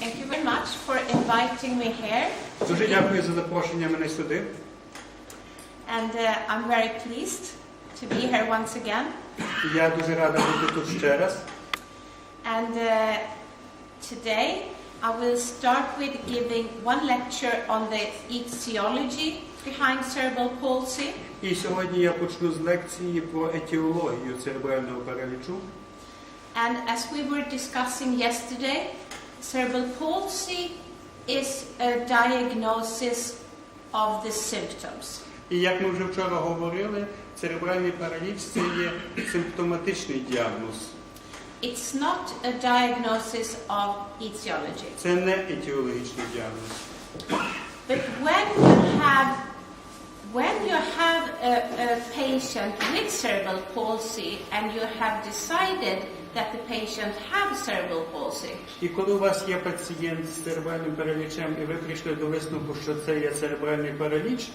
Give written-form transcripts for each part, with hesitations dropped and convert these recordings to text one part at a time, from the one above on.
Thank you very much for inviting me here. Дуже дякую за запрошення мене сюди. And I'm very pleased to be here once again. Я дуже рада бути тут ще раз. And today I will start with giving one lecture on the etiology behind cerebral palsy. І сьогодні я почну з лекції про етіологію церебрального паралічу. And as we were discussing yesterday, cerebral palsy is a diagnosis of the symptoms. І як ми вже вчора говорили, церебральний параліч – це є симптоматичний діагноз. It's not a diagnosis of etiology. Це не етіологічний діагноз. But when you have a patient with cerebral palsy and you have decided that the patient has cerebral palsy, І коли у вас є пацієнт з церебральним паралічем, і ви прийшли до висновку, що це є церебральний параліч,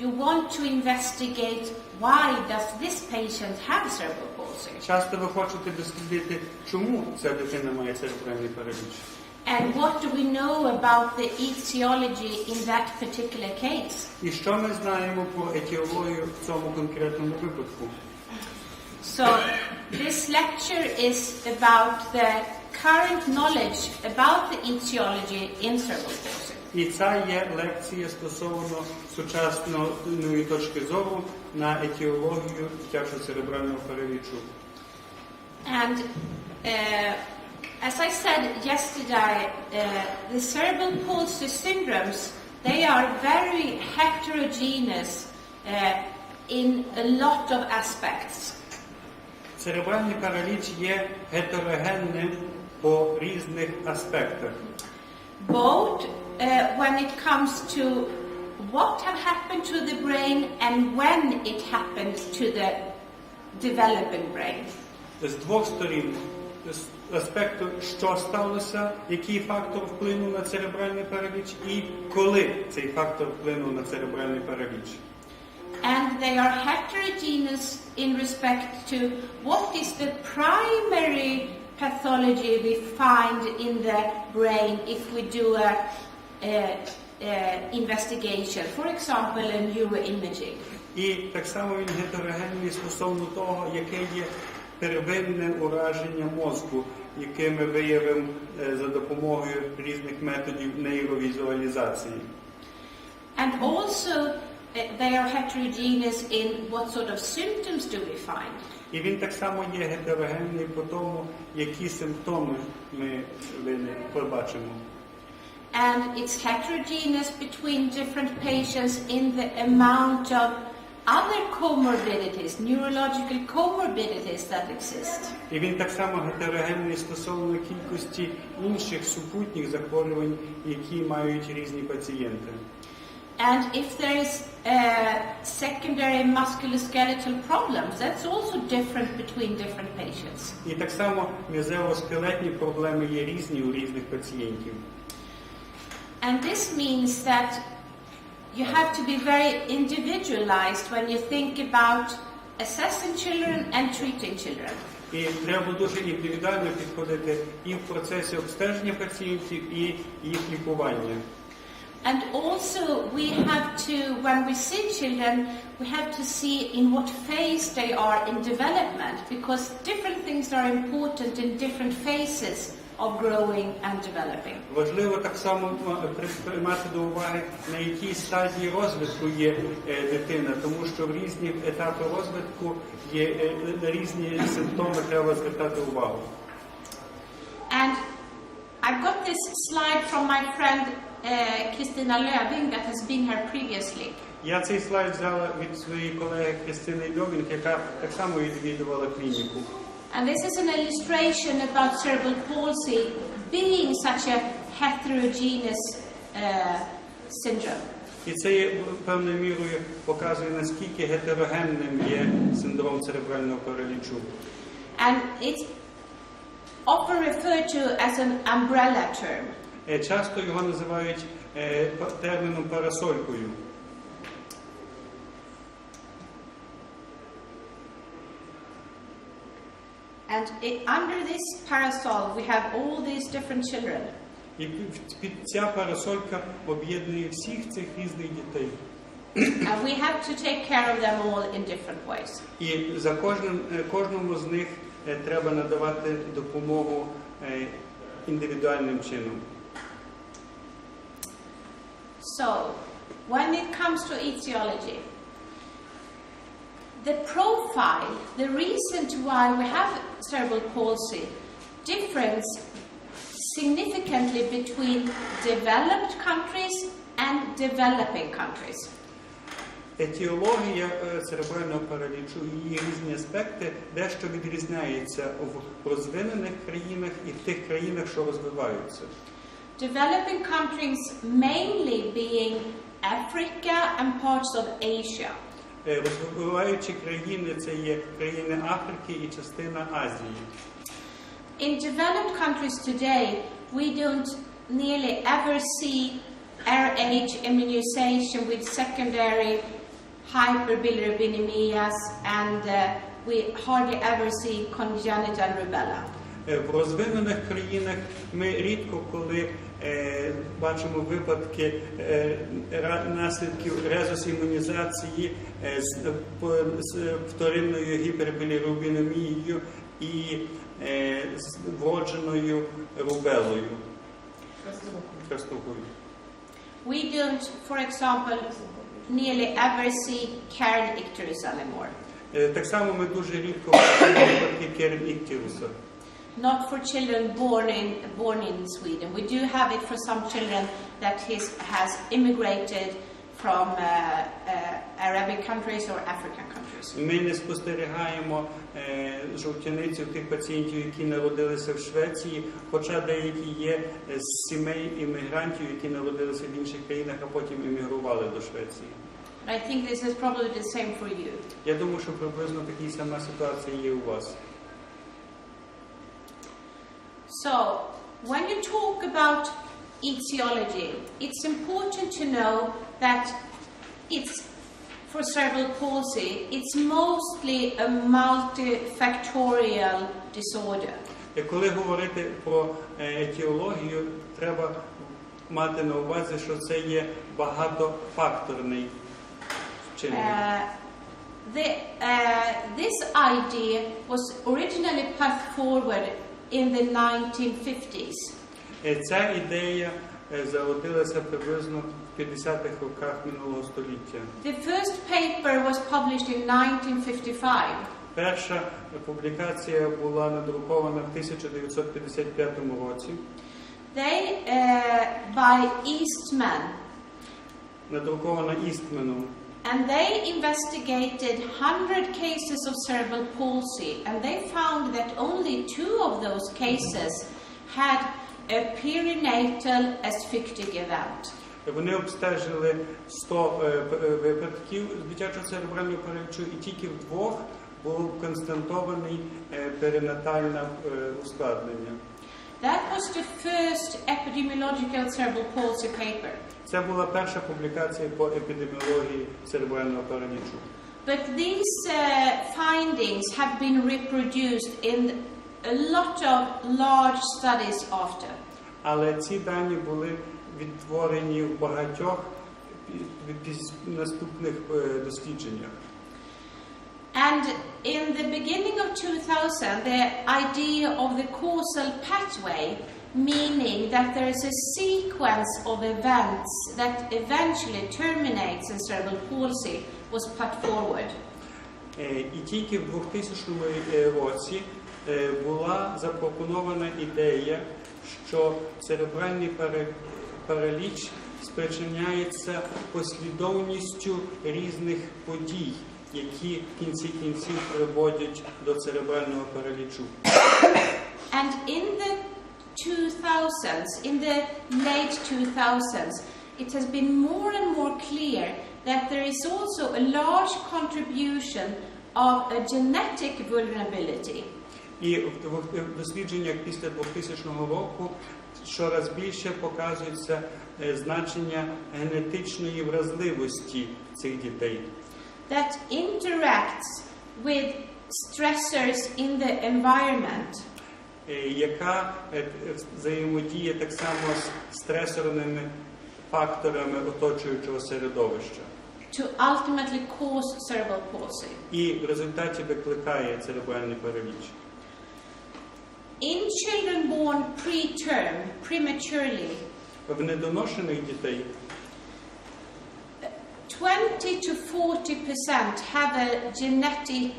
you want to investigate why does this patient have cerebral palsy? часто ви хочете дослідити, чому ця дитина має церебральний параліч. And what do we know about the etiology in that particular case? І що ми знаємо про етіологію в цьому конкретному випадку? So this lecture is about the current knowledge about the etiology in cerebral palsy. І ця є лекція стосовно сучасної точки зору на етіологію дитячо-церебрального паралічу. And as I said yesterday, the cerebral palsy syndromes, they are very heterogeneous in a lot of aspects. Церебральний параліч є гетерогенним по різних аспектах. Both when it comes to what have happened to the brain and when it happened to the developing brain. З двох сторін. З аспекту, що сталося, який фактор вплинув на церебральний параліч і коли цей фактор вплинув на церебральний параліч. And they are heterogeneous in respect to what is the primary pathology we find in the brain if we do a investigation, for example, a neuroimaging. І так само він гетерогенний стосовно того, яке є первинне ураження мозку, яке ми виявимо за допомогою різних методів нейровізуалізації. And also they are heterogeneous in what sort of symptoms do we find. І він так само є гетерогенний по тому, які симптоми ми побачимо. And it's heterogeneous between different patients in the amount of other comorbidities, neurological comorbidities that exist. І він так само гетерогенний стосовно кількості інших супутніх захворювань, які мають різні пацієнти. And if there is secondary musculoskeletal problems, that's also different between different patients. І так само м'язево-скелетні проблеми є різні у різних пацієнтів. And this means that you have to be very individualized when you think about assessing children and treating children. І треба дуже індивідуально підходити і в процесі обстеження пацієнтів, і їх лікування. And also we have to, when we see children, we have to see in what phase they are in development, because different things are important in different phases of growing and developing. Важливо так само приймати до уваги, на якій стадії розвитку є дитина, тому що в різні етапи розвитку є різні симптоми, треба звертати увагу. And I've got this slide from my friend Kristina Löving that has been here previously. Я цей слайд взяла від своєї колеги Кристини Льовінг, яка так само відвідувала клініку. And this is an illustration about cerebral palsy being such a heterogeneous syndrome. І це є, певною мірою показує, наскільки гетерогенним є синдром церебрального паралічу. And it's often referred to as an umbrella term. Часто його називають терміном парасолькою. And under this parasol we have all these different children. І ця парасолька об'єднує всіх цих різних дітей. And we have to take care of them all in different ways. І за кожному з них треба надавати допомогу індивідуальним чином. So, when it comes to etiology, the profile, the reason why we have cerebral palsy differs significantly between developed countries and developing countries. Етіологія церебрального паралічу і її різні аспекти дещо відрізняються в розвинених країнах і в тих країнах, що розвиваються. Developing countries mainly being Africa and parts of Asia. Розвиваючі країни – це є країни Африки і частина Азії. In developed countries today, we don't nearly ever see RH immunization with secondary hyperbilirubinemia, and we hardly ever see congenital rubella. В розвинених країнах ми рідко коли бачимо випадки наслідків резус-імунізації з вторинною гіпербілірубінемією і з вродженою рубелою. We don't, for example, nearly ever see Karen icterus anymore. Так само ми дуже рідко бачимо випадки Karen icterusa. Not for children born in Sweden. We do have it for some children that has immigrated from Arabic countries or African countries. Ми не спостерігаємо жовтяницю в тих пацієнтів, які народилися в Швеції, хоча деякі є з сімей іммігрантів, які народилися в інших країнах, а потім іммігрували до Швеції. I think this is probably the same for you. Я думаю, що приблизно така сама ситуація є у вас. So, when you talk about etiology, it's important to know that it's, for cerebral palsy, it's mostly a multifactorial disorder. Коли говорити про етіологію, треба мати на увазі, що це є багатофакторний чинник. This idea was originally put forward in the 1950s. Ця ідея зародилася приблизно в 50-х роках минулого століття. The first paper was published in 1955. Перша публікація була надрукована в 1955 році. By Eastman. Надрукована Істменом. And they investigated 100 cases of cerebral palsy, and they found that only 2 of those cases had a perinatal asphyctic event. Вони обстежили 100 випадків дитячого церебрального паралічу, і тільки в 2 було констатований перинатальне ускладнення. That was the first epidemiological cerebral palsy paper. Це була перша публікація по епідеміології церебрального паралічу. But these findings have been reproduced in a lot of large studies after. Але ці дані були відтворені в багатьох наступних дослідженнях. And in the beginning of 2000, the idea of the causal pathway, meaning that there is a sequence of events that eventually terminates in cerebral palsy, was put forward. І тільки в 2000 році була запропонована ідея, що церебральний параліч спричиняється послідовністю різних подій, які в кінці кінців приводять до церебрального паралічу. And in the 2000s, in the late 2000s, it has been more and more clear that there is also a large contribution of a genetic vulnerability. І в дослідженнях після 2000 року щораз більше показується значення генетичної вразливості цих дітей. That interacts with stressors in the environment. яка взаємодіє так само з стресорними факторами оточуючого середовища. To ultimately cause cerebral palsy. І в результаті викликає церебральний параліч. In children born preterm, prematurely, В недоношених дітей 20 to 40% have a genetic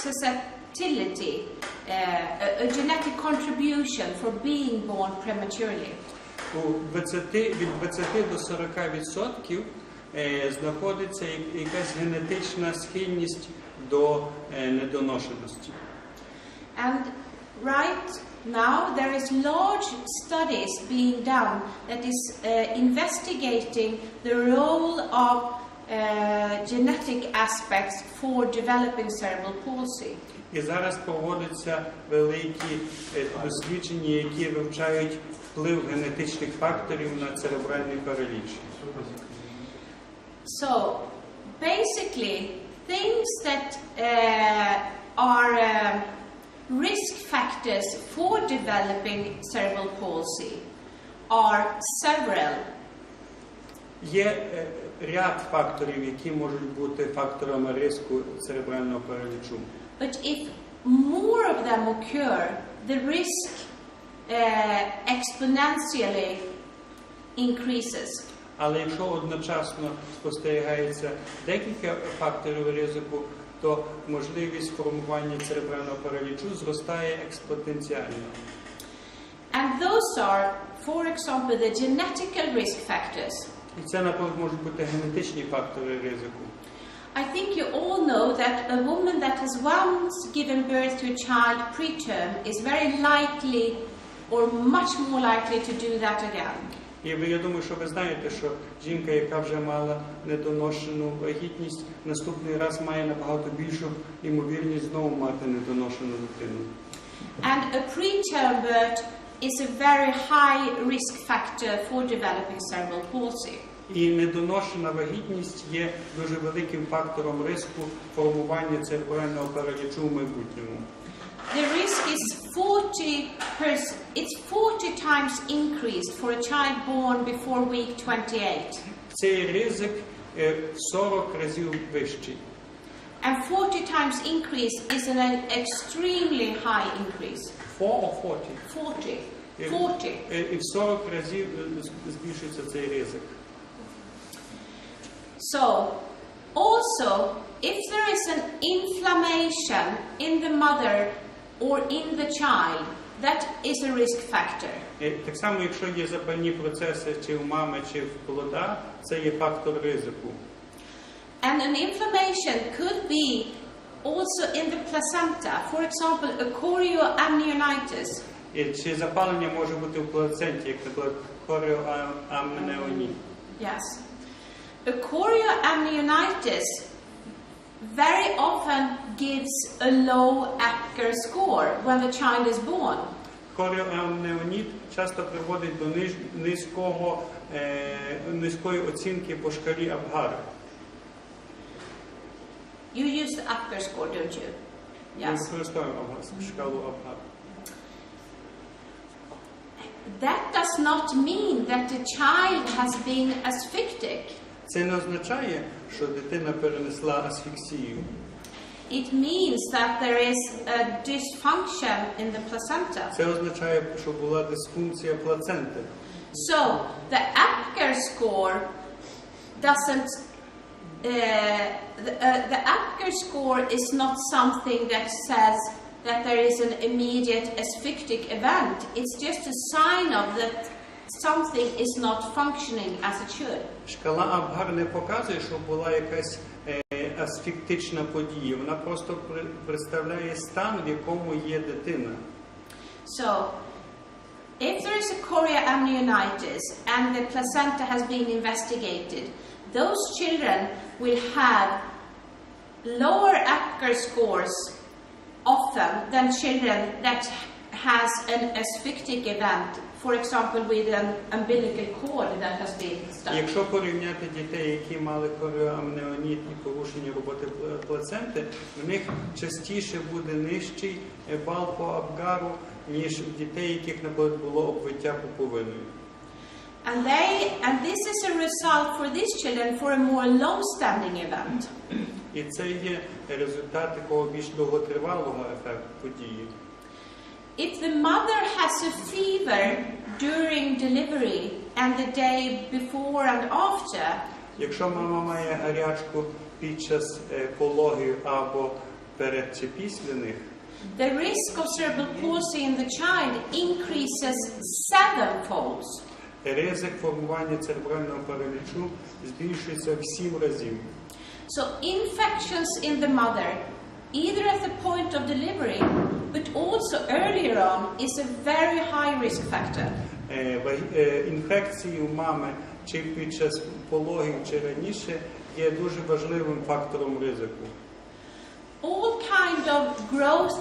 susceptibility, a genetic contribution for being born prematurely. Від 20 до 40% знаходиться якась генетична схильність до недоношеності. And right now there is large studies being done that is investigating the role of genetic aspects for developing cerebral palsy. І зараз проводяться великі дослідження, які вивчають вплив генетичних факторів на церебральний параліч. So, basically, things that are risk factors for developing cerebral palsy are several. Є ряд факторів, які можуть бути факторами ризику церебрального паралічу. But if more of them occur, the risk exponentially increases. Але якщо одночасно спостерігається декілька факторів ризику, то можливість формування церебрального паралічу зростає експоненціально. And those are, for example, the genetical risk factors. І це, наприклад, можуть бути генетичні фактори ризику. I think you all know that a woman that has once given birth to a child preterm is very likely or much more likely to do that again. І я думаю, що ви знаєте, що жінка, яка вже мала недоношену вагітність, наступний раз має набагато більшу ймовірність знову мати недоношену дитину. And a preterm birth is a very high risk factor for developing cerebral palsy. І недоношена вагітність є дуже великим фактором ризику формування церебрального паралічу в майбутньому. The risk is 40 times increased for a child born before week 28. Цей ризик 40 разів вищий. And 40 times increase is an extremely high increase. 4 or 40? 40. І в 40 разів збільшується цей ризик. So, also, if there is an inflammation in the mother or in the child, that is a risk factor. Так само, якщо є запальні процеси чи в мами, чи в плода, це є фактор ризику. And an inflammation could be also in the placenta, for example, a chorioamnionitis. Чи запалення може бути в плаценті, як, наприклад, хоріоамнеонід. Yes. A chorioamnionitis very often gives a low Apgar score when the child is born. Хоріоамнеонід часто приводить до низької оцінки по шкалі Абгара. You use the Apgar score, don't you? Ми Yes. використовуємо шкалу Абгара. That does not mean that the child has been asphyctic. Це не означає, що дитина перенесла асфіксію. It means that there is a dysfunction in the placenta. Це означає, що була дисфункція плаценти. So the Apgar score doesn't. The Apgar score is not something that says that there is an immediate asphyctic event. It's just a sign of that something is not functioning as it should. Шкала Абгар не показує, що була якась асфіктична подія. Вона просто представляє стан, в якому є дитина. So, if there is a chorioamnionitis and the placenta has been investigated, those children will have lower Apgar scores often than children that has an asphyctic event, for example with an umbilical cord that has been stuck. Якщо порівняти дітей, які мали коріоамнеоніт і порушення роботи плаценти, в них частіше буде нижчий бал по Апгару, ніж в дітей, яких, наприклад, було обвиття пуповиною. And this is a result for these children for a more long-standing event. І це є результат такого більш довготривалого ефекту події. If the mother has a fever during delivery and the day before and after, якщо мама має гарячку під час пологів або перед чи після них, the risk of cerebral palsy in the child increases 7-fold. Ризик формування церебрального паралічу збільшується в 7 разів. So infections in the mother, either at the point of delivery, but also earlier on, is a very high risk factor. Інфекції у мами чи під час пологів чи раніше є дуже важливим фактором ризику. All kind of growth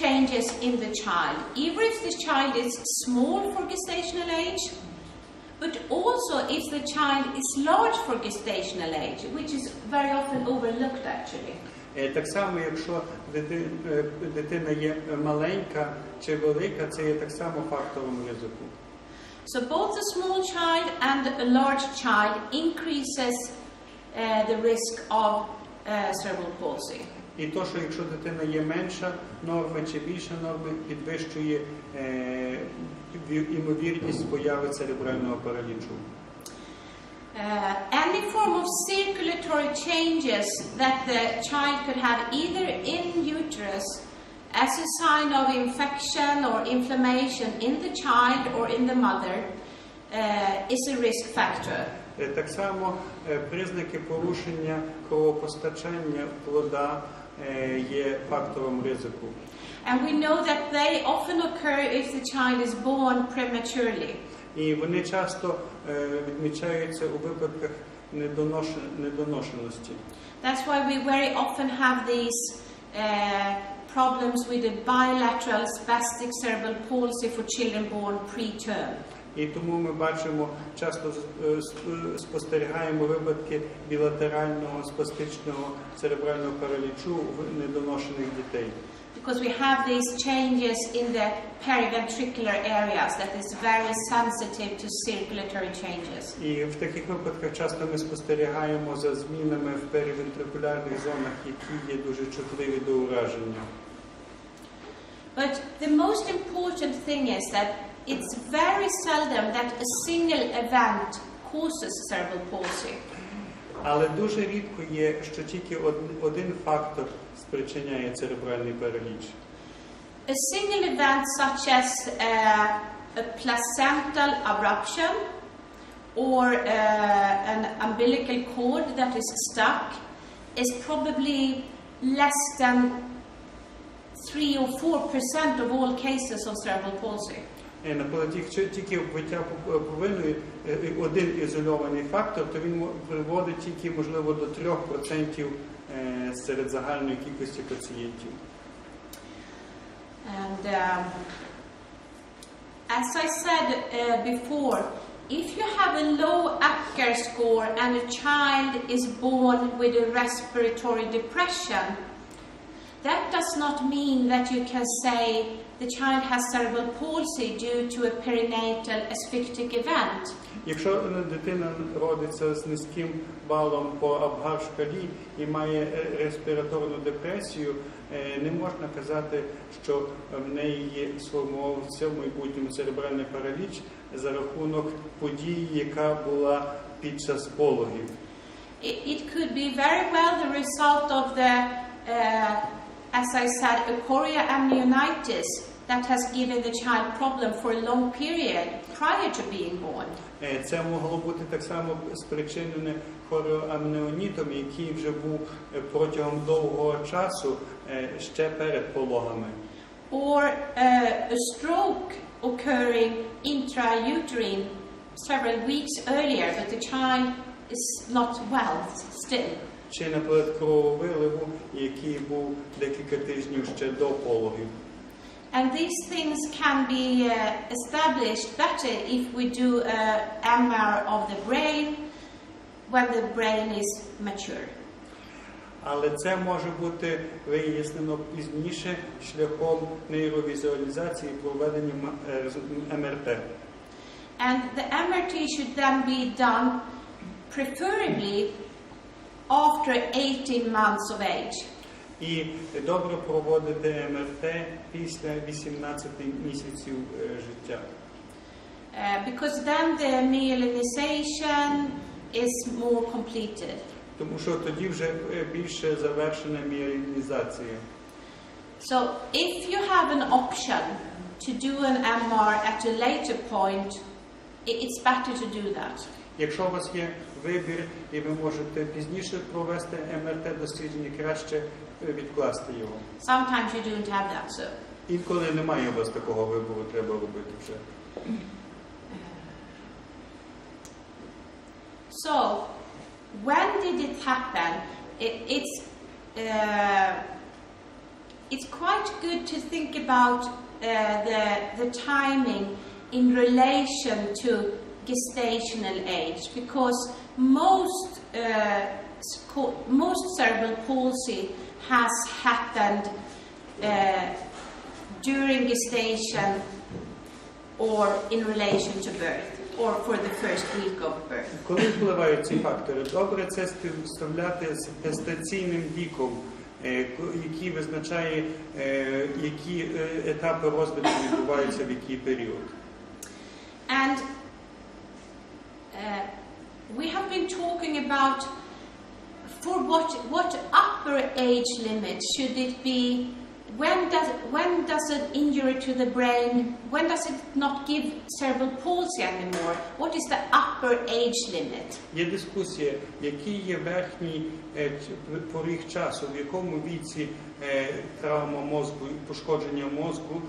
changes in the child, even if the child is small for gestational age, but also if the child is large for gestational age, which is very often overlooked actually. Так само, якщо дитина є маленька чи велика, це є так само фактором ризику. So both the small child and a large child increases the risk of cerebral palsy. І то, що якщо дитина є менша норми чи більша норми, підвищує ймовірність появи церебрального паралічу. Any form of circulatory changes that the child could have either in uterus as a sign of infection or inflammation in the child or in the mother is a risk factor. Так само признаки порушення кровопостачання плода є фактором ризику. And we know that they often occur if the child is born prematurely. І вони часто відмічаються у випадках недоношеності. That's why we very often have these problems with the bilateral spastic cerebral palsy for children born preterm. І тому ми бачимо, часто спостерігаємо випадки білатерального спастичного церебрального паралічу в недоношених дітей. Because we have these changes in the periventricular areas that is very sensitive to circulatory changes. І в таких випадках часто ми спостерігаємо за змінами в перевентрикулярних зонах, які є дуже чутливі до ураження. But the most important thing is that it's very seldom that a single event causes cerebral palsy. Але дуже рідко є, що тільки один фактор спричиняє церебральний параліч. A single event such as a placental abruption or an umbilical cord that is stuck is probably less than 3 or 4% of all cases of cerebral palsy. Наприклад, якщо тільки обвиття пуповиною один ізольований фактор, то він приводить тільки, можливо, до 3% серед загальної кількості пацієнтів. And as I said before, if you have a low Acker score and a child is born with a respiratory depression, that does not mean that you can say the child has cerebral palsy due to a perinatal asphyctic event. Якщо дитина родиться з низьким балом по Апгар-шкалі і має респіраторну депресію, не можна казати, що в неї є сформувався в майбутньому церебральний параліч за рахунок події, яка була під час пологів. It could be very well the result of the as I said, a chorioamnionitis that has given the child problem for a long period prior to being born. Це могло бути так само спричинене хоріоамнеонітом, який вже був протягом довгого часу ще перед пологами. Or a stroke occurring intrauterine several weeks earlier, but the child is not well still. Чи, наприклад, крововиливу, який був декілька тижнів ще до пологів. And these things can be established better if we do MR of the brain when the brain is mature. Але це може бути вияснено пізніше шляхом нейровізуалізації і проведення МРТ. And the MRT should then be done preferably after 18 months of age. І добре проводити МРТ після 18 місяців життя. Because then the myelinization is more completed. Тому що тоді вже більше завершена міелінізація. So if you have an option to do an MR at a later point, it's better to do that. Якщо у вас є вибір і ви можете пізніше провести МРТ-дослідження, краще відкласти його. Sometimes you don't have that, so. Інколи немає у вас такого вибору, треба робити вже. So, when did it happen? It's quite good to think about the timing in relation to gestational age, because most cerebral palsy has happened during gestation or in relation to birth, or for the first week of birth. Коли впливають ці фактори? Добре це співставляти з гестаційним віком, який визначає, які етапи розвитку відбуваються в який період. And we have been talking about for what upper age limit should it be? When does an injury to the brain, when does it not give cerebral palsy anymore? What is the upper age limit? Є дискусія, який є верхній поріг часу, в якому віці травма мозку і пошкодження мозку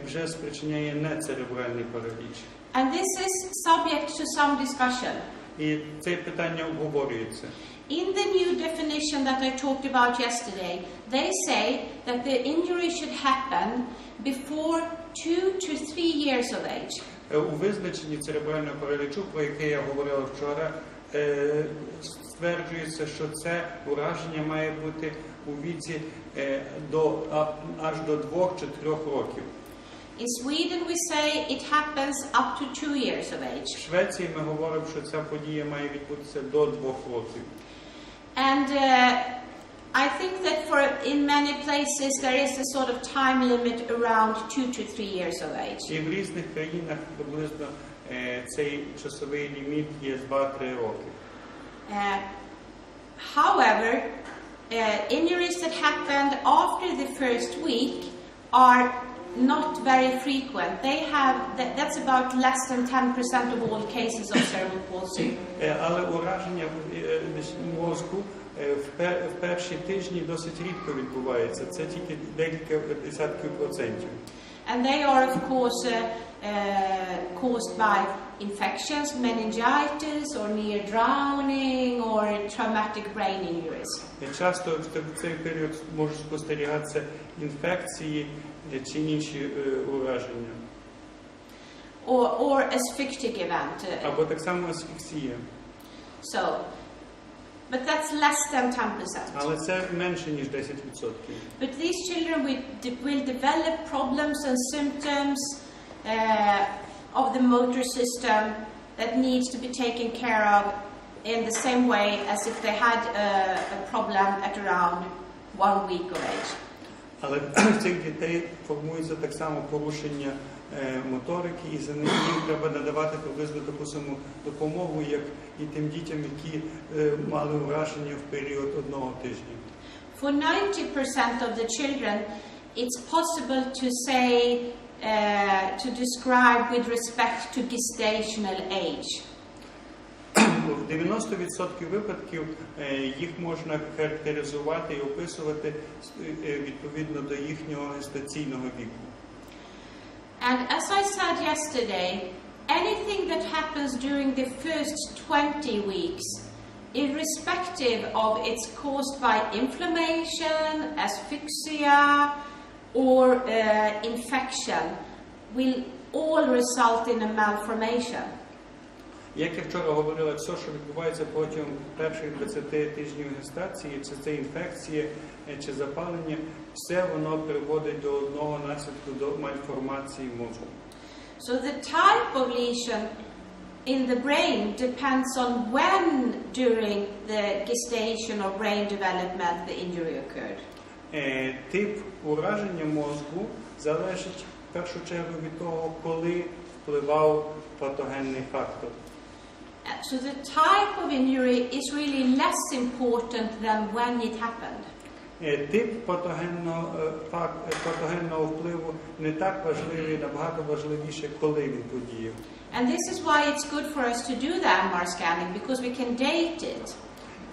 вже спричиняє нецеребральний параліч. And this is subject to some discussion. І це питання обговорюється. In the new definition that I talked about yesterday, they say that the injury should happen before 2 to 3 years of age. У визначенні церебрального паралічу, про яке я говорила вчора, стверджується, що це ураження має бути у віці аж до 2 чи 3 років. In Sweden we say it happens up to 2 years of age. В Швеції ми говоримо, що ця подія має відбутися до 2 років. And I think that in many places there is a sort of time limit around 2 to 3 years of age. І в різних країнах приблизно цей часовий ліміт є 2-3 роки. However, injuries that happened after the first week are not very frequent. That's about less than 10% of all cases of cerebral palsy. Але ураження мозку в перші тижні досить рідко відбувається. Це тільки декілька десятків процентів. And they are of course caused by infections, meningitis, or near drowning, or traumatic brain injuries. Часто в цей період можуть спостерігатися інфекції чи інші ураження. Or asphyctic event. Або так само асфіксія. So, but that's less than 10%. Але це менше ніж 10%. But these children will develop problems and symptoms of the motor system that needs to be taken care of in the same way as if they had a problem at around 1 week of age. Але в цих дітей формується так само порушення моторики, і за ним їм треба надавати приблизно таку саму допомогу, як і тим дітям, які мали ураження в період 1 тижня. For 90% of the children, it's possible to say, to describe with respect to gestational age. В 90% випадків їх можна характеризувати і описувати відповідно до їхнього гестаційного віку. And as I said yesterday, anything that happens during the first 20 weeks, irrespective of it's caused by inflammation, asphyxia, or infection will all result in a malformation. Як я вчора говорила, все, що відбувається протягом перших 20 тижнів гестації, чи це інфекція, чи запалення, все воно приводить до одного наслідку, до мальформації мозку. So the type of lesion in the brain depends on when during the gestation or brain development the injury occurred. Тип ураження мозку залежить в першу чергу від того, коли впливав патогенний фактор. So the type of injury is really less important than when it happened. Тип патогенного впливу не так важливий, набагато важливіше, коли він подіяв. And this is why it's good for us to do the MR scanning, because we can date it.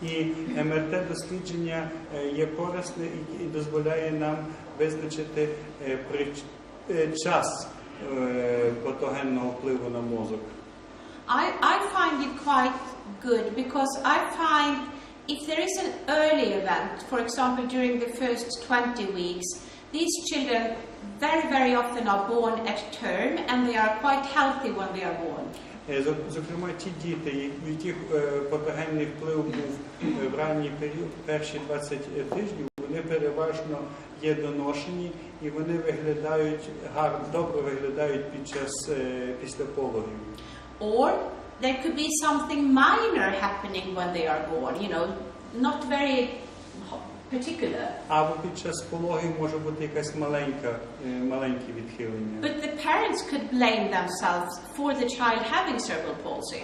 І МРТ-дослідження є корисне і дозволяє нам визначити час патогенного впливу на мозок. I find it quite good because I find if there is an early event, for example during the first 20 weeks, these children very often are born at term and they are quite healthy when they are born. Зокрема, ті діти, у яких патогенний вплив був в ранній період, перші 20 тижнів, вони переважно є доношені і вони виглядають гарно, добре виглядають після пологів. Or there could be something minor happening when they are born, not very particular. Або під час пологів може бути якась маленьке відхилення. But the parents could blame themselves for the child having cerebral palsy.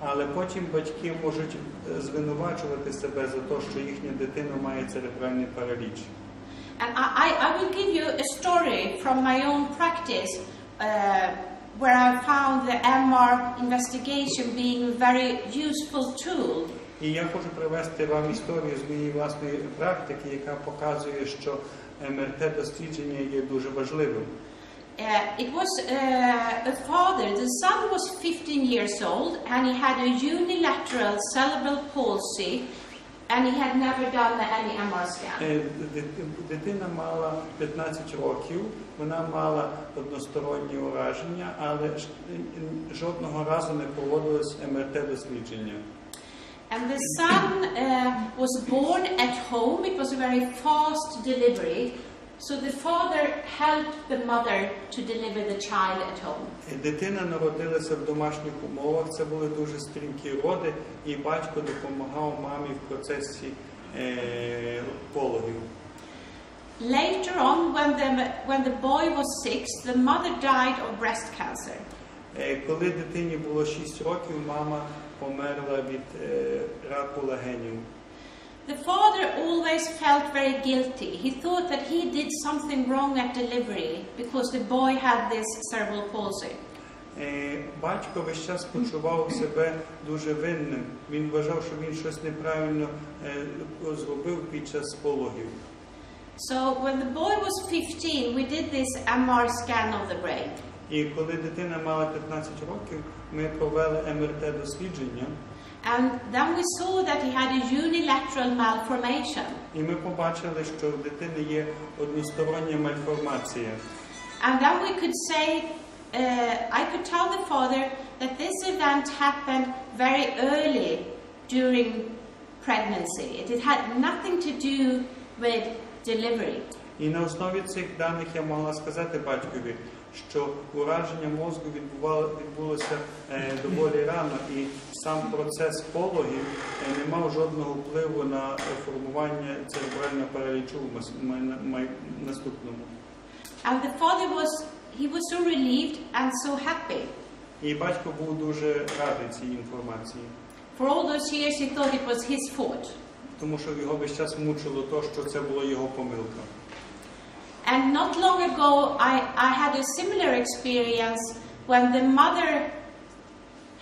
Але потім батьки можуть звинувачувати себе за те, що їхня дитина має церебральний параліч. And I will give you a story from my own practice where I found the MR investigation being a very useful tool. І я хочу привести вам історію з моєї власної практики, яка показує, що МРТ-дослідження є дуже важливим. It was a father, the son was 15 years old and he had a unilateral cerebral palsy and he had never done any MR scan. Дитина мала 15 років, вона мала односторонні ураження, але жодного разу не проводилось МРТ-дослідження. And the son was born at home. It was a very fast delivery. So the father helped the mother to deliver the child at home. Дитина народилася в домашніх умовах. Це були дуже стрімкі роди, і батько допомагав мамі в процесі пологів. Later on, when the boy was 6, the mother died of breast cancer. Коли дитині було 6 років, мама померла від раку легенів. The father always felt very guilty. He thought that he did something wrong at delivery because the boy had this cerebral palsy. Батько весь час почував себе дуже винним. Він вважав, що він щось неправильно зробив під час пологів. So when the boy was 15, we did this MR scan of the brain. І коли дитина мала 15 років, ми провели МРТ-дослідження. And then we saw that he had a unilateral malformation. І ми побачили, що в дитини є одностороння мальформація. And then we could say, I could tell the father that this event happened very early during pregnancy. It had nothing to do with delivery. І на основі цих даних я могла сказати батькові, що ураження мозку відбулося доволі рано, і сам процес пологів не мав жодного впливу на формування церебрального паралічу в наступному. And the father was so relieved and so happy. І батько був дуже радий цій інформації. For all those years he thought it was his fault. Тому що його весь час мучило те, що це була його помилка. And not long ago, I had a similar experience when the mother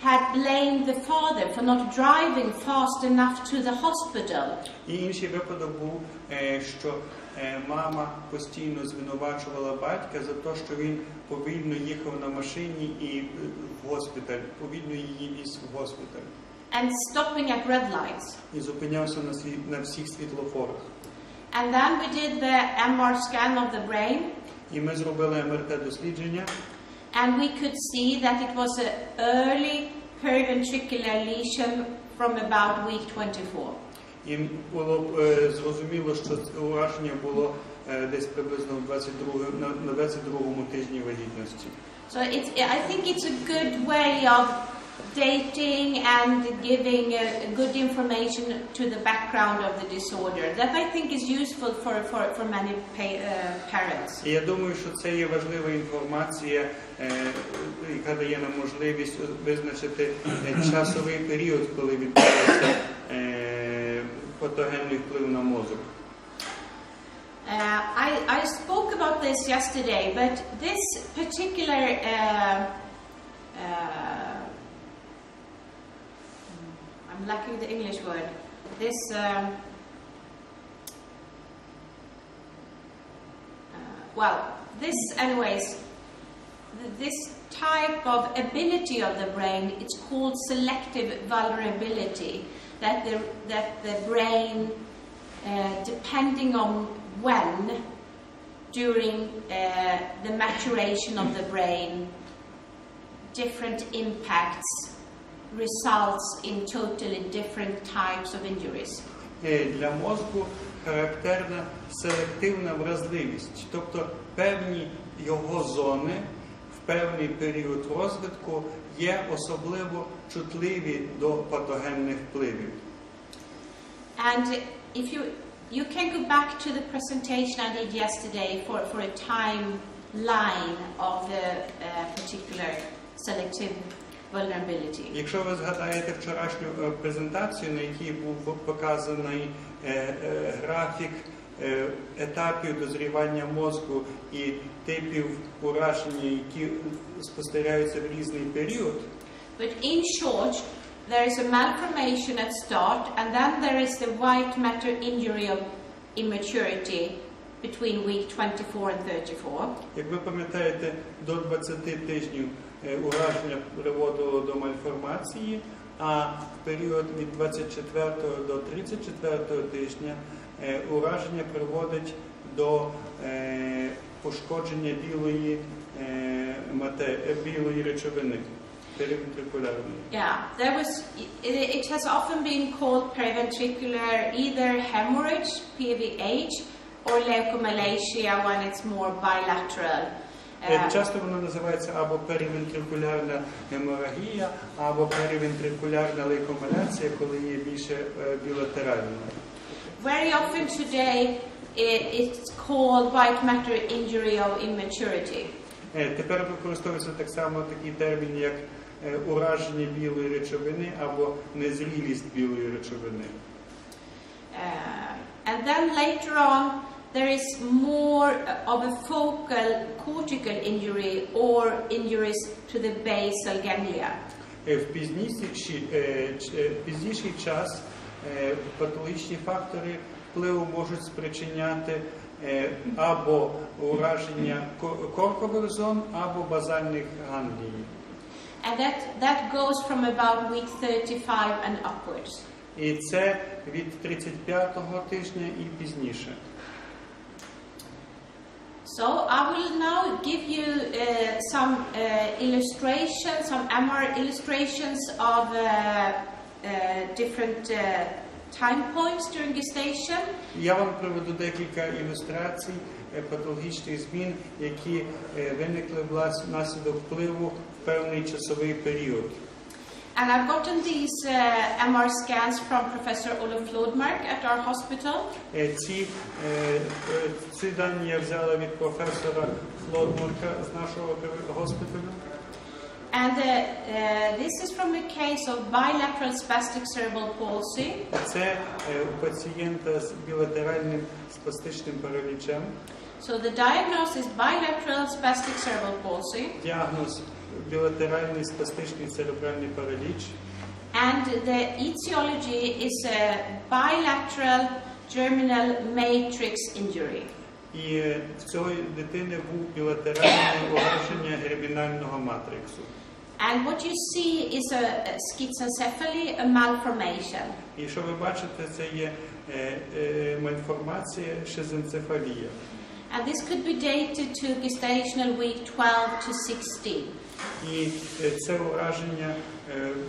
had blamed the father for not driving fast enough to the hospital. І інший випадок був, що мама постійно звинувачувала батька за те, що він повільно їхав на машині і в госпіталь, повільно її віз в госпіталь. And stopping at red lights. І зупинявся на всіх світлофорах. And then we did the MR scan of the brain. І ми зробили МРТ-дослідження. And we could see that it was an early periventricular lesion from about week 24. І було зрозуміло, що ураження було десь приблизно на 22-му тижні вагітності. So I think it's a good way of dating and giving good information to the background of the disorder. That I think is useful for many parents. І я думаю, що це є важлива інформація, яка дає нам можливість визначити часовий період, коли відбувається патогенний вплив на мозок. I spoke about this yesterday, but this particular I'm lacking the English word. This this type of ability of the brain, it's called selective vulnerability. That the brain, depending on when, during the maturation of the brain, different impacts results in totally different types of injuries. Для мозку характерна селективна вразливість, тобто певні його зони в певний період розвитку є особливо чутливі до патогенних впливів. And if you can go back to the presentation I did yesterday for a timeline of the particular selective vulnerability. Якщо ви згадаєте вчорашню презентацію, на якій був показаний графік етапів дозрівання мозку і типів ураження, які спостерігаються в різний період. But in short, there is a malformation at start, and then there is the white matter injury of immaturity between week 24 and 34. Як ви пам'ятаєте, до 20 тижнів ураження приводило до мальформації, а в період від 24 до 34 тижня ураження приводить до пошкодження білої речовини. Yeah, it has often been called periventricular either hemorrhage, PVH, or leukomalacia when it's more bilateral. Часто воно називається або перівентрикулярна геморагія, або перівентрикулярна лейкомаляція, коли є більше білатеральна. Very often today it's called white matter injury of immaturity. Тепер використовується так само такий термін, як ураження білої речовини або незрілість білої речовини. And then later on there is more of a focal cortical injury or injuries to the basal ganglia. В пізніший час патологічні фактори впливу можуть спричиняти або ураження коркових зон, або базальних ганглій. And that goes from about week 35 and upwards. І це від 35-го тижня і пізніше. So I will now give you some illustrations, some MR illustrations of different time points during gestation. Я вам приведу декілька ілюстрацій патологічних змін, які виникли внаслідок впливу в певний часовий період. And I've gotten these MR scans from Professor Olof Flodmark at our hospital. Ці дані я взяла від професора Флодмарка з нашого госпіталю. And this is from a case of bilateral spastic cerebral palsy. Це у пацієнта з білатеральним спастичним паралічем. So the diagnosis is bilateral spastic cerebral palsy. Діагноз білатеральний спастичний церебральний параліч. And the etiology is a bilateral germinal matrix injury. І в цієї дитини був білатеральне ураження гермінального матриксу. And what you see is a schizencephaly, a malformation. І що ви бачите, це є мальформація, шизенцефалія. And this could be dated to gestational week 12 to 16. І це ураження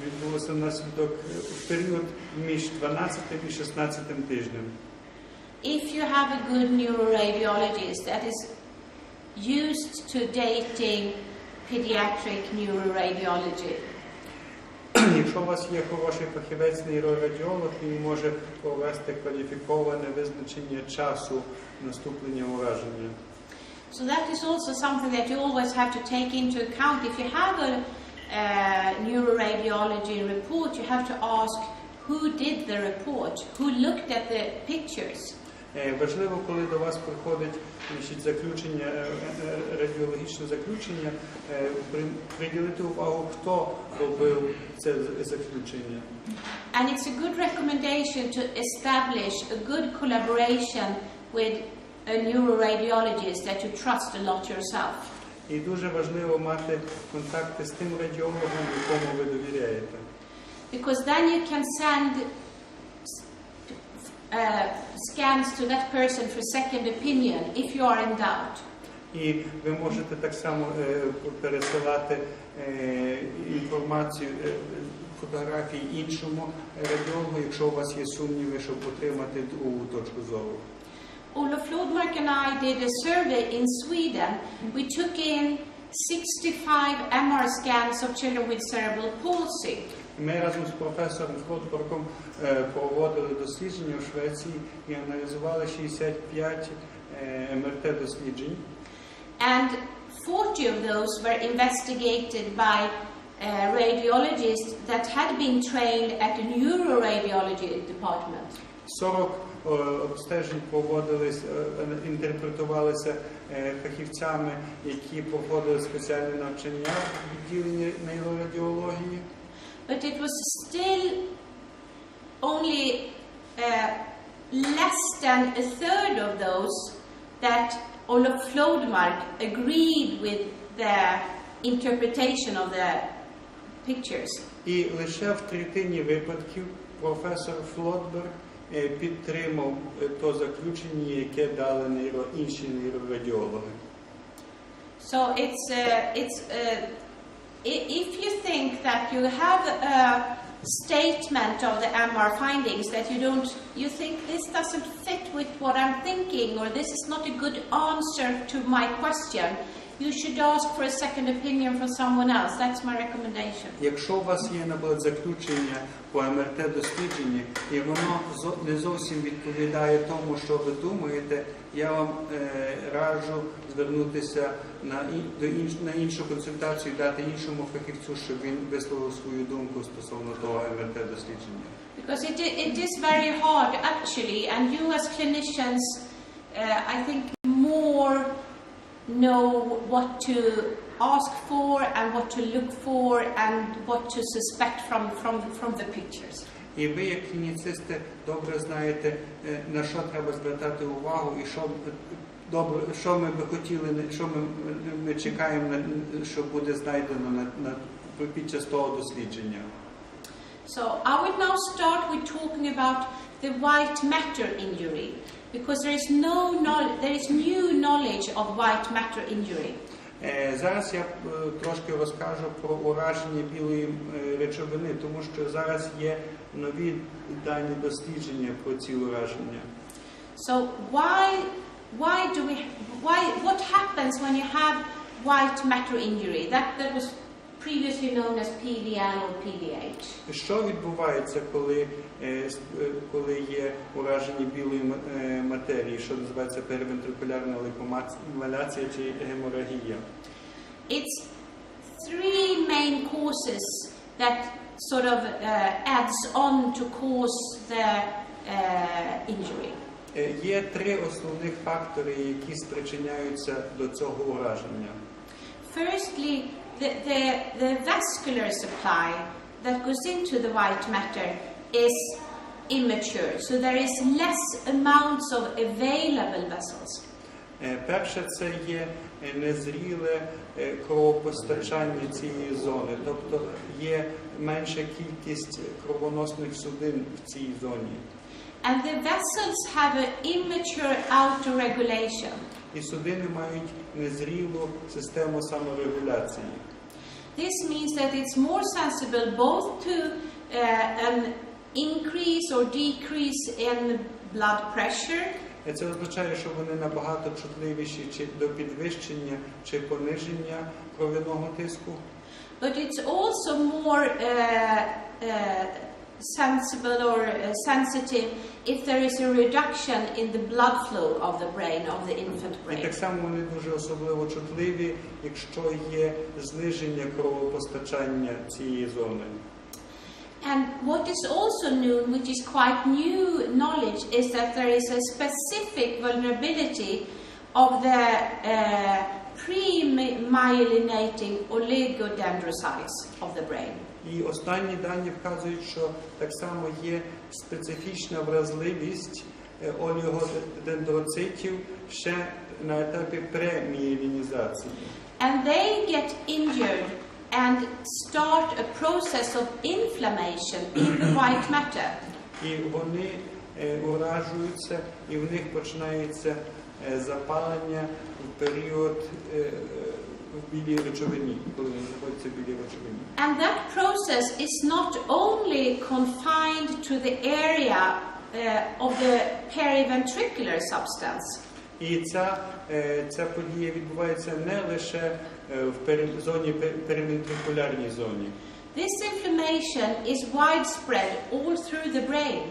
відбулося внаслідок в період між 12 і 16 тижнем. If you have a good neuroradiologist that is used to dating pediatric neuroradiology, Якщо у вас є хороший фахівець нейрорадіолог, він може провести кваліфіковане визначення часу наступлення ураження. so that is also something that you always have to take into account. If you have a neuroradiology report, you have to ask who did the report, who looked at the pictures. Важливо, коли до вас приходить заключення, радіологічне заключення, приділити увагу, хто робив це заключення. And it's a good recommendation to establish a good collaboration with a neuroradiologist that you trust a lot yourself. І дуже важливо мати контакти з тим радіологом, якому ви довіряєте. Because then you can send scans to that person for second opinion if you are in doubt. І ви можете так само пересилати інформацію, фотографії іншому радіологу, якщо у вас є сумніви, щоб отримати другу точку зору. Olof Flodmark and I did a survey in Sweden. We took in 65 MR scans of children with cerebral palsy. Ми разом з професором Флодборгом проводили дослідження в Швеції і аналізували 65 МРТ-досліджень. And 40 of those were investigated by radiologists that had been trained at the neuroradiology department. 40 обстежень проводились, інтерпретувалися фахівцями, які проходили спеціальне навчання в відділенні нейрорадіології. But it was still only less than a third of those that Olof Flodmark agreed with the interpretation of the pictures. І лише в третині випадків професор Флодберг підтримав то заключення, яке дали інші нейрорадіологи. So if you think that you have a statement of the MR findings that you think this doesn't fit with what I'm thinking, or this is not a good answer to my question, you should ask for a second opinion from someone else. That's my recommendation. Якщо у вас є, наприклад, заключення по МРТ-дослідженні, і воно не зовсім відповідає тому, що ви думаєте, я вам раджу звернутися на іншу консультацію, дати іншому фахівцю, щоб він висловив свою думку стосовно того МРТ-дослідження. Because it is very hard, actually, and you as clinicians, I think, more know what to ask for and what to look for and what to suspect from the pictures. І ви, як клініцисти, добре знаєте, на що треба звертати увагу і що ми би хотіли, що ми чекаємо, що буде знайдено під час того дослідження. So I will now start with talking about the white matter injury, because there is new knowledge of white matter injury. Зараз я трошки розкажу про ураження білої речовини, тому що зараз є нові дані дослідження про ці ураження. So what happens when you have white matter injury? That was previously known as PVL or PVH. Що відбувається, коли є ураження білої матерії, що називається перевентрикулярна липомаляція чи геморагія? It's three main causes that sort of adds on to cause the injury. Є три основних фактори, які спричиняються до цього ураження. Firstly, the vascular supply that goes into the white matter is immature, so there is less amounts of available vessels. Перше, це є незріле кровопостачання цієї зони, тобто є менша кількість кровоносних судин в цій зоні. And the vessels have an immature autoregulation. і судини мають незрілу систему саморегуляції. This means that it's more sensible both to an increase or decrease in blood pressure. Це означає, що вони набагато чутливіші чи до підвищення чи пониження кров'яного тиску. But it's also more sensible or sensitive if there is a reduction in the blood flow of the brain, of the infant І brain. так само вони дуже особливо чутливі, якщо є зниження кровопостачання цієї зони. And what is also known, which is quite new knowledge, is that there is a specific vulnerability of the pre-myelinating oligodendrocytes of the brain. І останні дані вказують, що так само є специфічна вразливість олігодендроцитів ще на етапі премієлінізації. And they get injured and start a process of inflammation in the white matter. І вони уражуються, і в них починається запалення в період в білій речовині, коли вони знаходяться в білій речовині. And that process is not only confined to the area of the periventricular substance. І ця подія відбувається не лише в зоні перевентрикулярній зоні. This inflammation is widespread all through the brain.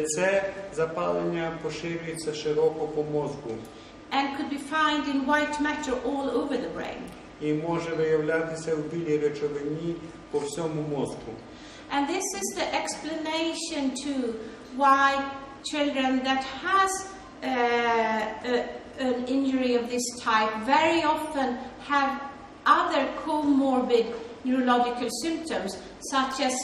Це запалення поширюється широко по мозку. And could be found in white matter all over the brain. І може виявлятися в білій речовині по всьому мозку. And this is the explanation too why children that has an injury of this type very often have other comorbid neurological symptoms such as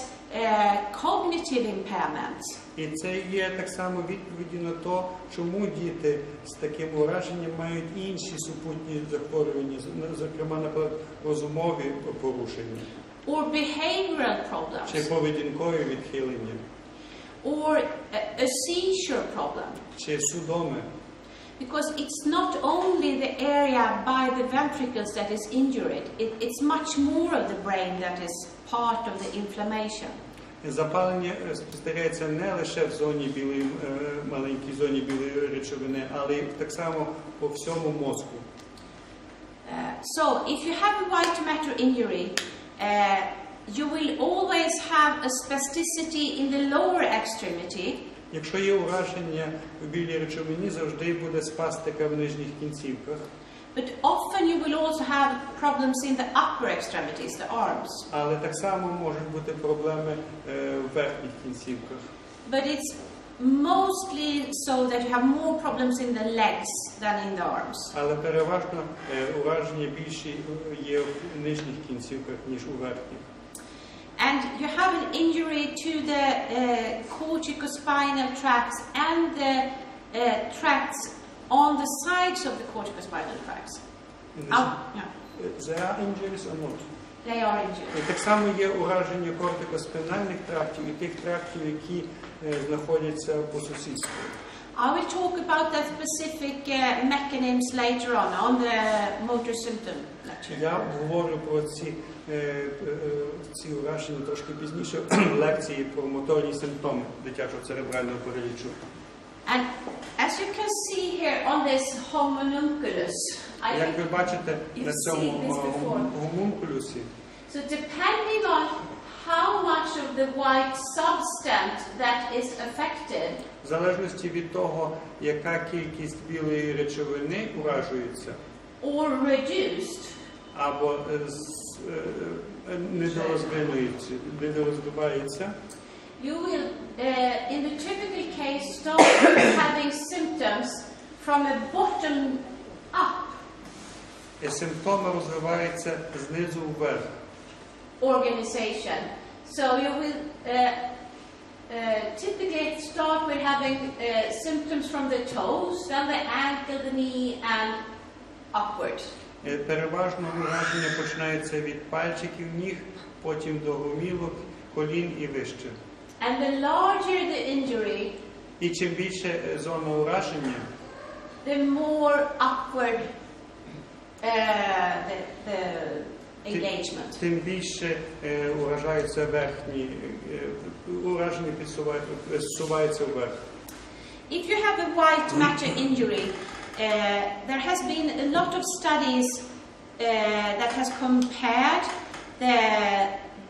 cognitive impairments. І це є так само відповіді на те, чому діти з таким ураженням мають інші супутні захворювання, зокрема, наприклад, розумові порушення. Or behavioral problems. Чи поведінкові відхилення. Or a seizure problem. Чи судоми. Because it's not only the area by the ventricles that is injured, it's much more of the brain that is part of the inflammation. Запалення спостерігається не лише в зоні білої, маленькій зоні білої речовини, але й так само по всьому мозку. So, if you have a white matter injury, you will always have a spasticity in the lower extremity. Якщо є ураження в білій речовині, завжди буде спастика в нижніх кінцівках. But often you will also have problems in the upper extremities, the arms. Але так само можуть бути проблеми в верхніх кінцівках. But it's mostly so that you have more problems in the legs than in the arms. Але переважно ураження більші є в нижніх кінцівках, ніж у верхніх. And you have an injury to the corticospinal tracts and the tracts on the sides of the corticospinal tracts. There are injuries or not? They are injured. Так само є ураження кортикоспінальних трактів і тих трактів, які знаходяться по сусідству. I will talk about that specific mechanisms later on the motor symptom lecture. Я говорю про ці ураження трошки пізніше в лекції про моторні симптоми дитячого церебрального паралічу. And as you can see here on this homunculus, Як ви бачите на цьому гомункулюсі, so depending on how much of the white substance that is affected, в залежності від того, яка кількість білої речовини уражується, or reduced, або недорозбивається, you will, in the typical case, start having symptoms from a bottom up симптоми розвиваються знизу вверх. organization. So you will typically start with having symptoms from the toes, then the ankle, the knee, and upward. Переважно ураження починається від пальчиків ніг, потім до гомілок, колін і вище. And the larger the injury, І чим більше зона ураження, the more upward the engagement. Тим більше уражаються верхні, ураження підсуваються вверх. If you have a white matter injury, there has been a lot of studies that has compared the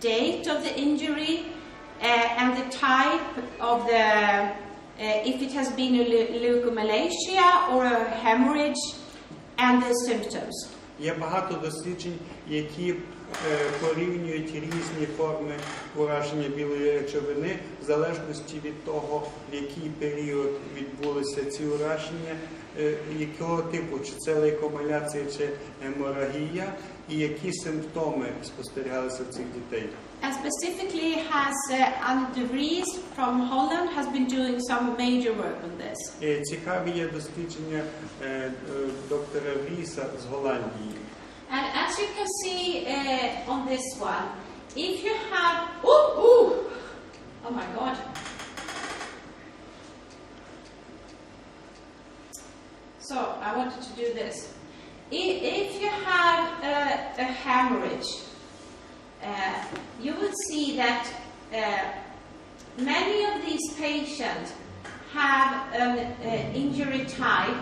date of the injury and the type of the, if it has been a leukomalacia or a hemorrhage, and the symptoms. Є багато досліджень, які порівнюють різні форми ураження білої речовини в залежності від того, в який період відбулися ці ураження, якого типу, чи це лейкомаляція, чи геморагія, і які симптоми спостерігалися в цих дітей. And specifically Anne de Vries from Holland has been doing some major work on this. Цікаві є дослідження доктора Вріса з Голландії. And as you can see on this one, if you have, oh my God. So I wanted to do this. If you have a hemorrhage, you will see that many of these patients have an injury type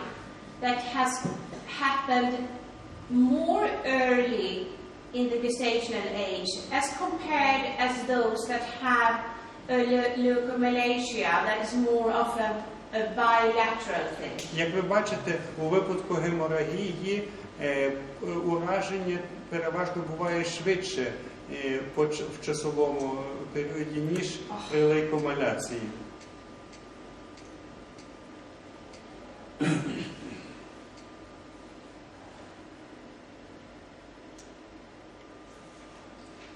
that has happened more early in the gestational age as compared as those that have a leukomalacia that is more of a bilateral thing. Як ви бачите, у випадку геморагії ураження переважно буває швидше в часовому періоді, ніж при лейкомаляції.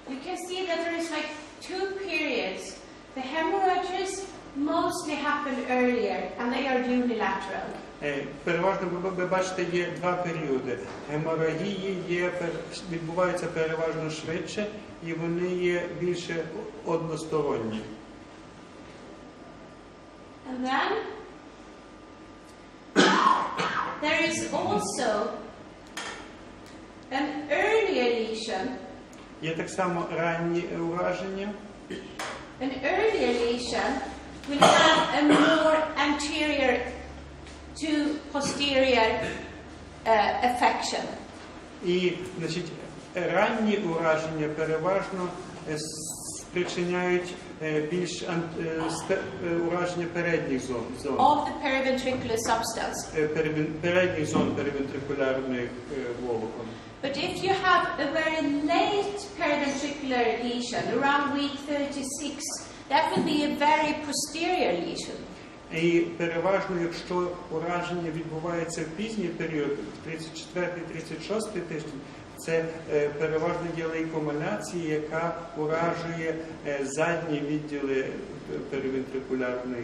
You can see that there is like two periods. The hemorrhages mostly happen earlier and they are unilateral. Переважно ви бачите, є два періоди. Геморагії відбуваються переважно швидше і вони є більше односторонні. And then there is also an earlier lesion. Є так само ранні ураження. An earlier lesion will have a more anterior to posterior affection. І, значить, ранні ураження переважно спричиняють більш ураження передніх зон. Of the periventricular substance. Передніх зон перевентрикулярних волокон. But if you have a very late periventricular lesion, around week 36, that will be a very posterior lesion. І переважно, якщо ураження відбувається в пізній період, 34-36 тиждень, це переважно є лейкомаляція, яка уражує задні відділи перевентрикулярних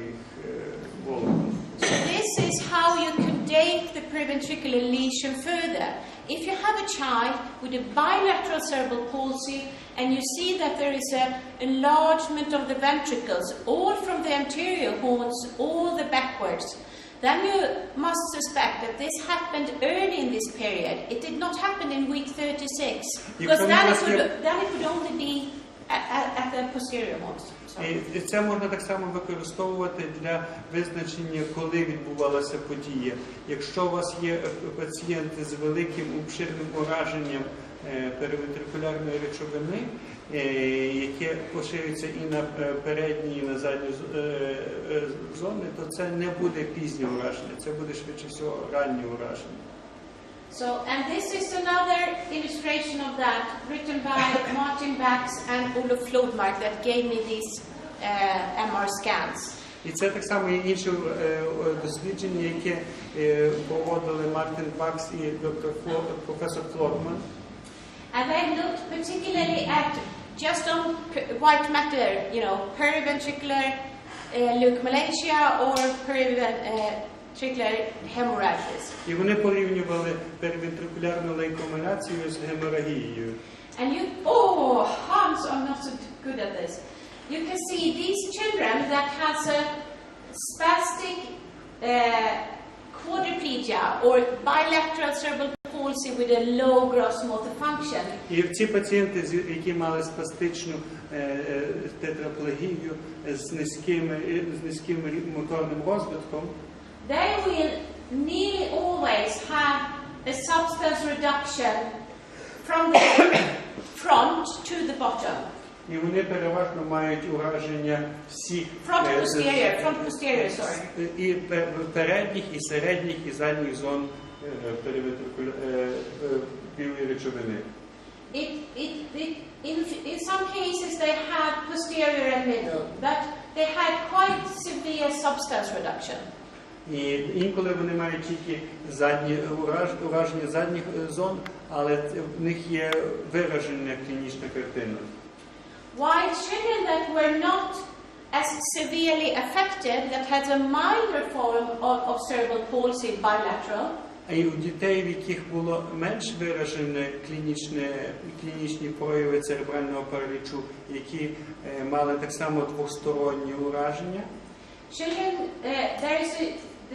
волокон. So this is how you can date the periventricular lesion further. If you have a child with a bilateral cerebral palsy and you see that there is an enlargement of the ventricles, all from the anterior horns, all the backwards, then you must suspect that this happened early in this period. It did not happen in week 36, because then it would only be at the posterior horns. І це можна так само використовувати для визначення, коли відбувалася подія. Якщо у вас є пацієнти з великим обширним ураженням перевентрикулярної речовини, яке поширюється і на передні, і на задні зони, то це не буде пізнє ураження, це буде швидше всього раннє ураження. So, and this is another illustration of that, written by Martin Bax and Olof Flodmark, that gave me these MR scans. І це так само є інше дослідження, яке проводили Мартин Бакс і професор Флодман. And they looked particularly at just on white matter, periventricular leukomalacia or periventricular hemorrhages. І вони порівнювали перевентрикулярну лейкомаляцію з геморагією. And Hans are not so good at this. You can see these children that has a spastic quadriplegia or bilateral cerebral palsy with a low gross motor function, І ці пацієнти, які мали спастичну тетрапlegію з низьким моторним розвитком, they will nearly always have a substance reduction from the front to the bottom. і вони переважно мають ураження всіх Front posterior, sorry. і передніх, і середніх, і задніх зон білої речовини. In some cases they had posterior and middle, but they had quite severe substance reduction. І інколи вони мають тільки ураження задніх зон, але в них є виражена клінічна картина. While children that were not as severely affected, that had a milder form of cerebral palsy bilateral, А і у дітей, в яких було менш виражене клінічні прояви церебрального паралічу, які мали так само двосторонні ураження, children,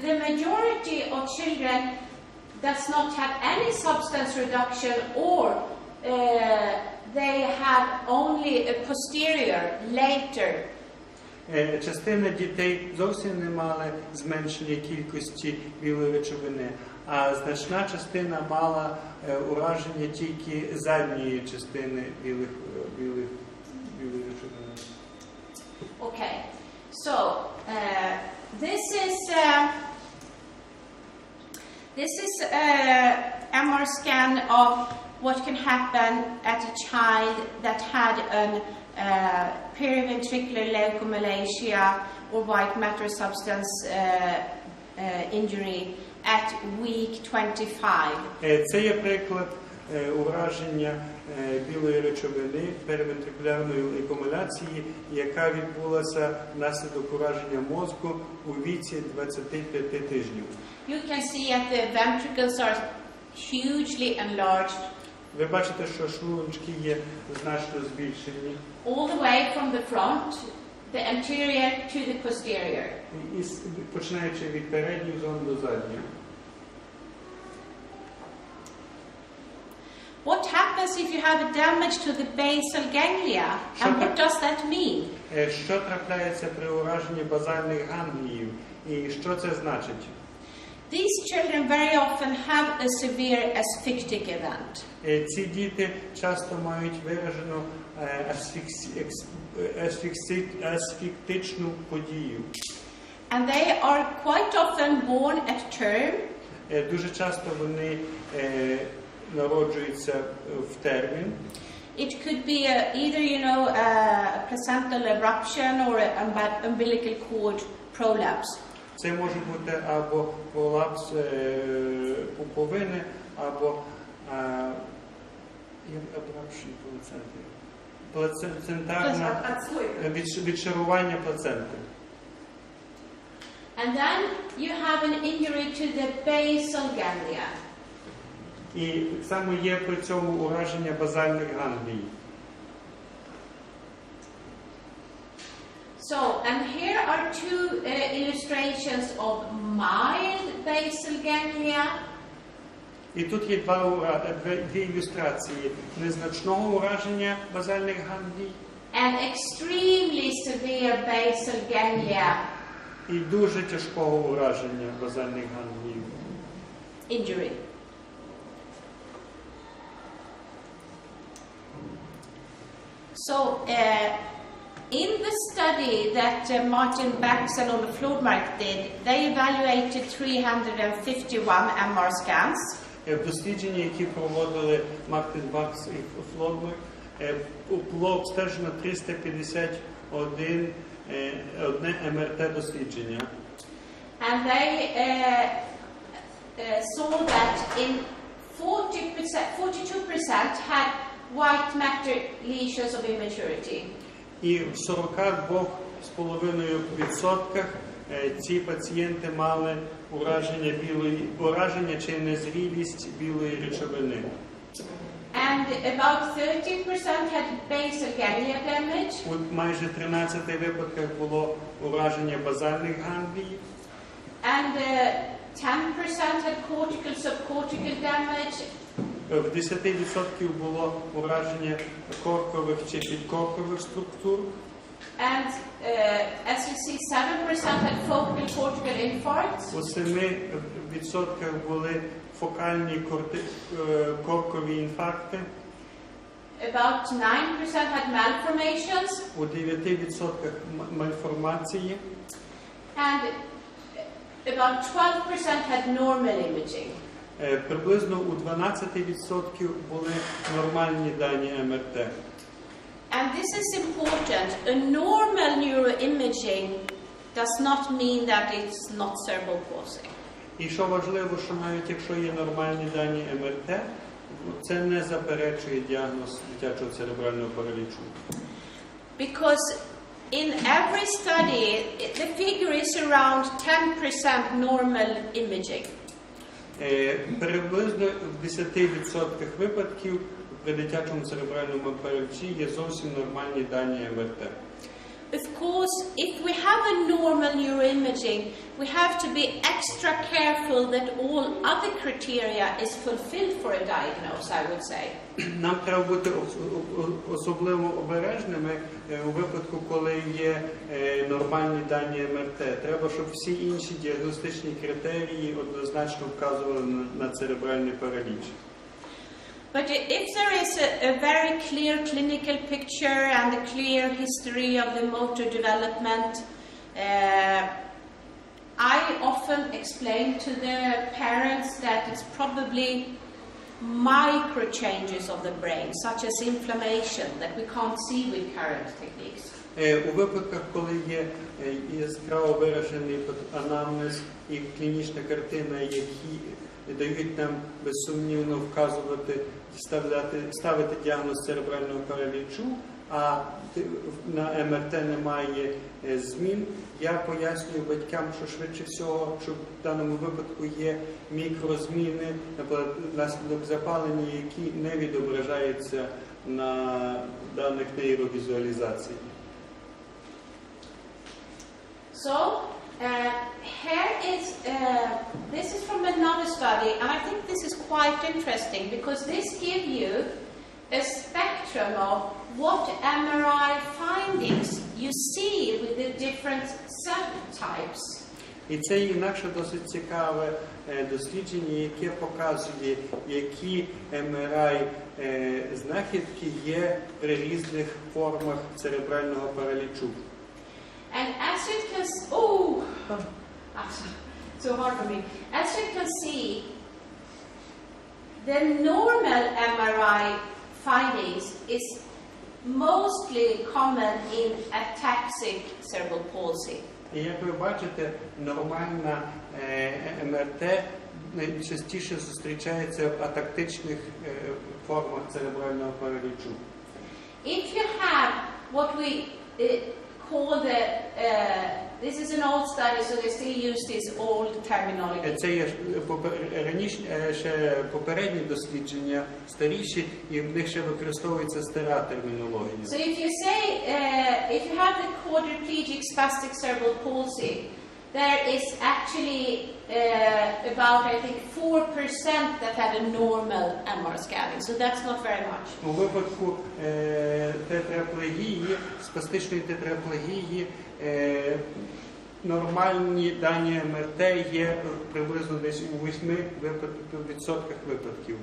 the majority of children does not have any substance reduction, or they have only a posterior later. Частина дітей зовсім не мали зменшення кількості білої речовини, а значна частина мала ураження тільки задньої частини білої речовини. Okay, so this is MR scan of what can happen at a child that had an periventricular leukomalacia or white matter substance injury at week 25. Це є приклад ураження білої речовини перевентрикулярної лейкомаляції, яка відбулася внаслідок ураження мозку у віці 25 тижнів. You can see that the ventricles are hugely enlarged. Ви бачите, що шлуночки є значно збільшені. All the way from the front, the anterior to the posterior. І починаючи від передніх зон до задніх. What happens if you have a damage to the basal ganglia? And what does that mean? Що трапляється при ураженні базальних гангліїв? І що це значить? These children very often have a severe asphyctic event. Ці діти часто мають виражену асфіктичну подію. And they are quite often born at term. Дуже часто вони народжуються в термін. It could be either, a placental eruption or an umbilical cord prolapse. Це може бути або пролапс пуповини, або плацентарне відшарування плаценти. And then you have an injury to the basal ganglia. І так само є при цьому ураження базальних ганглій. So, and here are two illustrations of mild basal ganglia. І тут є дві ілюстрації незначного ураження базальних ганглій And extremely severe basal ganglia і дуже тяжкого ураження базальних ганглій. injury. So, in the study that Martin Baxen and Flodmark did, they evaluated 351 MR scans. В дослідженні, які проводили Мартин Бакс і Флодмарк, було обстежено 351 МРТ-дослідження. And they saw that in 42% had white matter lesions of immaturity. І в 42,5% ці пацієнти мали ураження чи незрілість білої речовини. And about 13% had basal ganglia damage. У майже 13 випадках було ураження базальних ганглій. And 10% had cortical, subcortical damage. В 10% було ураження коркових чи підкоркових структур. And as you see, 7% had focal cortical infarcts. У 7% були фокальні коркові інфаркти. About 9% had malformations. У 9% мальформації. And about 12% had normal imaging. Приблизно у 12% були нормальні дані МРТ. And this is important. A normal neuroimaging does not mean that it's not cerebral palsy. І що важливо, що навіть якщо є нормальні дані МРТ, це не заперечує діагноз дитячого церебрального паралічу. Because in every study, the figure is around 10% normal imaging. Приблизно в 10% випадків при дитячому церебральному паралічі є зовсім нормальні дані МРТ. Of course, if we have a normal neuroimaging, we have to be extra careful that all other criteria is fulfilled for a diagnosis, I would say. Нам треба бути особливо обережними у випадку, коли є нормальні дані МРТ. Треба, щоб всі інші діагностичні критерії однозначно вказували на церебральний параліч. But if there is a very clear clinical picture and a clear history of the motor development, I often explain to the parents that it's probably micro changes of the brain, such as inflammation, that we can't see with current techniques. У випадках, коли є яскраво виражений анамнез і клінічна картина, які дають нам безсумнівно вказувати, ставити діагноз церебрального паралічу, а на МРТ немає змін, я пояснюю батькам, що швидше всього, що в даному випадку є мікрозміни, наприклад, внаслідок запалення, які не відображаються на даних нейровізуалізації. So, here is, this is from another study, and I think this is quite interesting because this gives you a spectrum of what MRI findings you see with the different subtypes. І це інакше досить цікаве дослідження, яке показує, які МРI знахідки є при різних формах церебрального паралічу. And as you can so hard for me. As you can see, the normal MRI findings is mostly common in ataxic cerebral palsy. І як ви бачите, нормальна МРТ найчастіше зустрічається в атактичних формах церебрального паралічу. If you have what we call the, this is an old study, so they still use this old terminology. Це є ще попередні дослідження, старіші, і в них ще використовується стара термінологія. So if you say, if you have the quadriplegic spastic cerebral palsy, there is actually about, I think, 4% that had a normal MR scanning, so that's not very much. У випадку тетрапlegії, спастичної тетрапlegії, нормальні дані МРТ є приблизно десь у 8% випадків.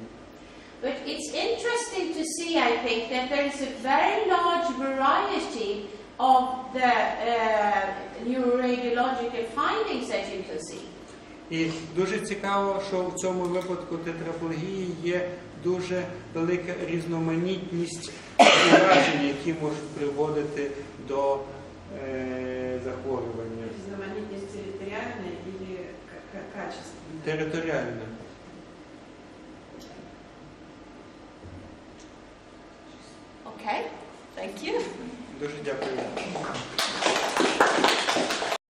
But it's interesting to see, I think, that there is a very large variety of the neuroradiological findings that you can see. І дуже цікаво, що в цьому випадку тетрапlegії є дуже велика різноманітність уражень, які можуть приводити до захворювання. Різноманітність територіальна і качественна? Територіальна. Okay, thank you. Дуже дякую.